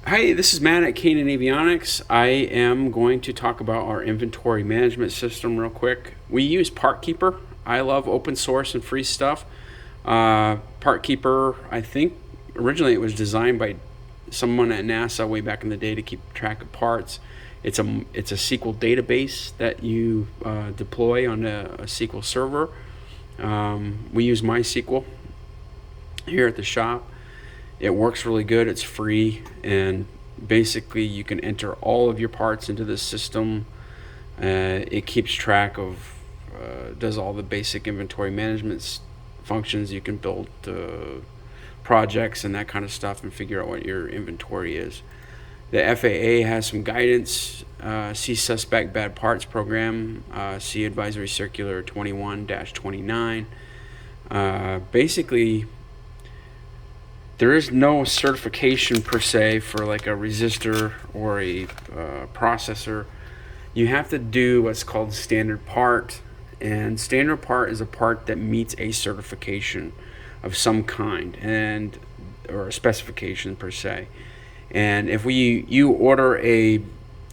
Hi, this is Matt at Canaan Avionics. I am going to talk about our inventory management system real quick. We use Partkeepr. I love open source and free stuff. Partkeepr, I think originally it was designed by someone at NASA way back in the day to keep track of parts. It's a SQL database that you deploy on a SQL server. We use MySQL here at the shop. It works really good. It's free, and basically you can enter all of your parts into the system. It keeps track of, does all the basic inventory management functions. You can build projects and that kind of stuff and figure out what your inventory is. The FAA has some guidance. See Suspect Bad Parts Program. See Advisory Circular 21-29. Basically, there is no certification per se for like a resistor or a processor. You have to do what's called standard part, and standard part is a part that meets a certification of some kind or a specification per se. And if you order a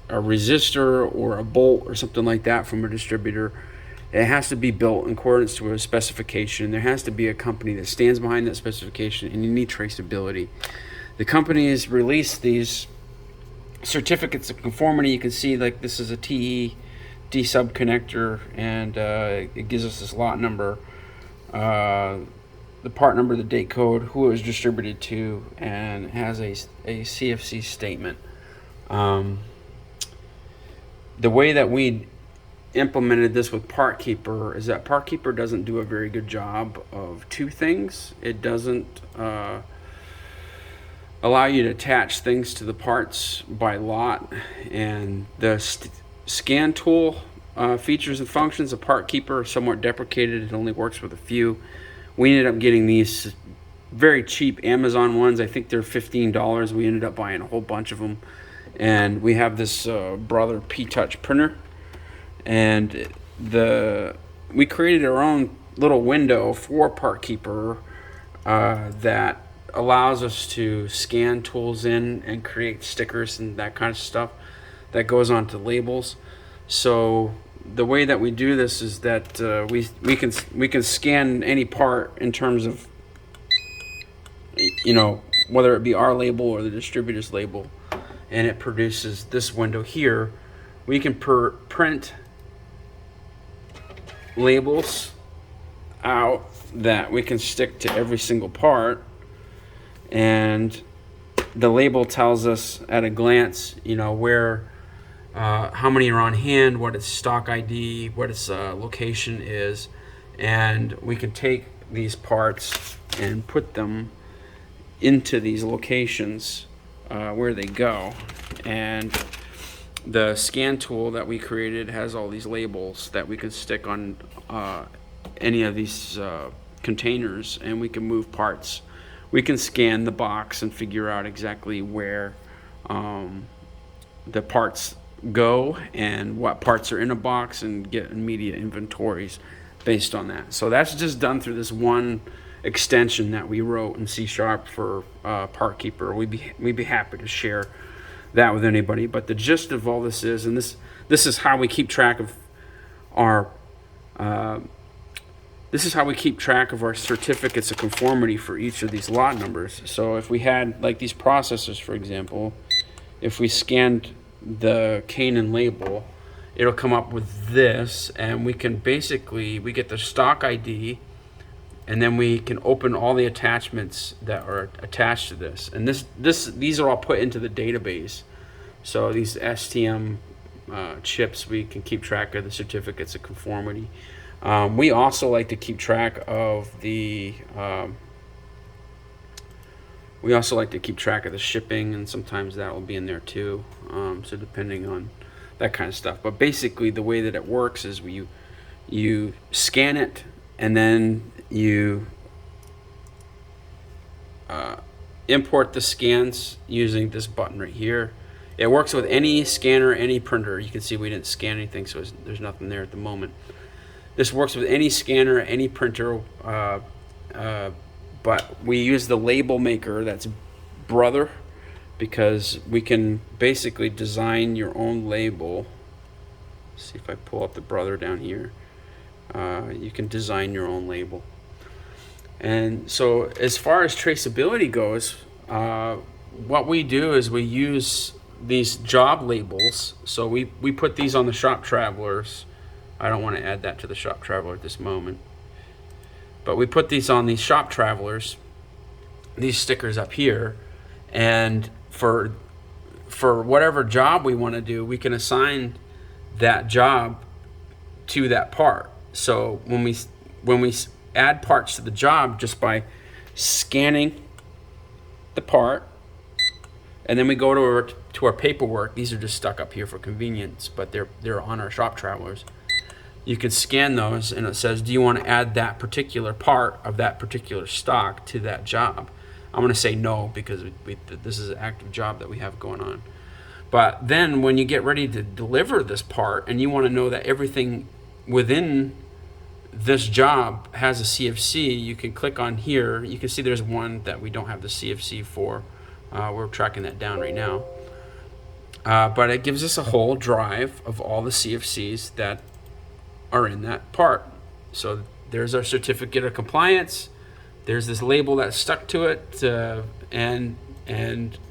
resistor or a bolt or something like that from a distributor, it has to be built in accordance to a specification. There has to be a company that stands behind that specification, and you need traceability. The companies release these certificates of conformity. You can see like this is a TE D sub connector, and it gives us this lot number, the part number, the date code, who it was distributed to, and it has a CFC statement. The way that we implemented this with Partkeepr is that Partkeepr doesn't do a very good job of two things. It doesn't allow you to attach things to the parts by lot, and the scan tool features and functions of Partkeepr are somewhat deprecated. It only works with a few. We ended up getting these very cheap Amazon ones. I think they're $15. We ended up buying a whole bunch of them, and we have this Brother P-Touch printer. And we created our own little window for Partkeepr that allows us to scan tools in and create stickers and that kind of stuff that goes onto labels. So the way that we do this is that we can scan any part in terms of, whether it be our label or the distributor's label, and it produces this window here. We can print labels out that we can stick to every single part, and the label tells us at a glance, where how many are on hand, what its stock ID, what its location is, and we can take these parts and put them into these locations where they go. And the scan tool that we created has all these labels that we could stick on any of these containers, and we can move parts. We can scan the box and figure out exactly where the parts go and what parts are in a box, and get immediate inventories based on that. So that's just done through this one extension that we wrote in C# for Partkeepr. We'd be happy to share that with anybody, but the gist of all this is, and this is how we keep track of our certificates of conformity for each of these lot numbers. So if we had like these processors, for example, if we scanned the Canaan label, it'll come up with this, and we get the stock ID, and then we can open all the attachments that are attached to this. And these are all put into the database. So these STM chips, we can keep track of the certificates of conformity. We also like to keep track of the shipping, and sometimes that will be in there too. So depending on that kind of stuff. But basically, the way that it works is you scan it, and then you import the scans using this button right here. It works with any scanner, any printer. You can see we didn't scan anything, so there's nothing there at the moment. This works with any scanner, any printer, but we use the label maker that's Brother because we can basically design your own label. See if I pull up the brother down here. You can design your own label. And so as far as traceability goes, what we do is we use these job labels. So we put these on the shop travelers. I don't want to add that to the shop traveler at this moment. But we put these on these shop travelers, these stickers up here, and for whatever job we want to do, we can assign that job to that part. So when we add parts to the job just by scanning the part, and then we go to our paperwork. These are just stuck up here for convenience, but they're on our shop travelers. You can scan those, and it says, do you want to add that particular part of that particular stock to that job? I'm going to say no, because this is an active job that we have going on. But then when you get ready to deliver this part and you want to know that everything within this job has a CFC, you can click on here. You can see there's one that we don't have the CFC for. We're tracking that down right now. But it gives us a whole drive of all the CFCs that are in that part. So there's our certificate of compliance. There's this label that's stuck to it, and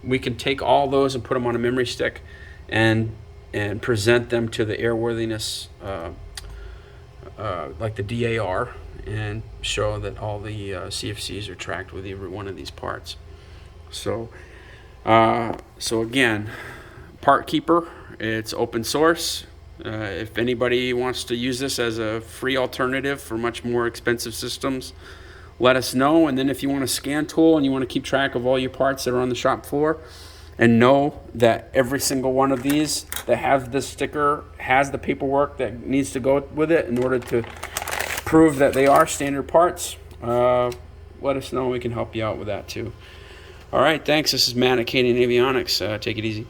we can take all those and put them on a memory stick and present them to the airworthiness, like the DAR, and show that all the CFCs are tracked with every one of these parts. So again, Partkeepr, it's open source. If anybody wants to use this as a free alternative for much more expensive systems, let us know. And then if you want a scan tool and you want to keep track of all your parts that are on the shop floor, and know that every single one of these that has this sticker has the paperwork that needs to go with it in order to prove that they are standard parts, let us know. We can help you out with that too. All right, thanks. This is Matt at Canaan Avionics. Take it easy.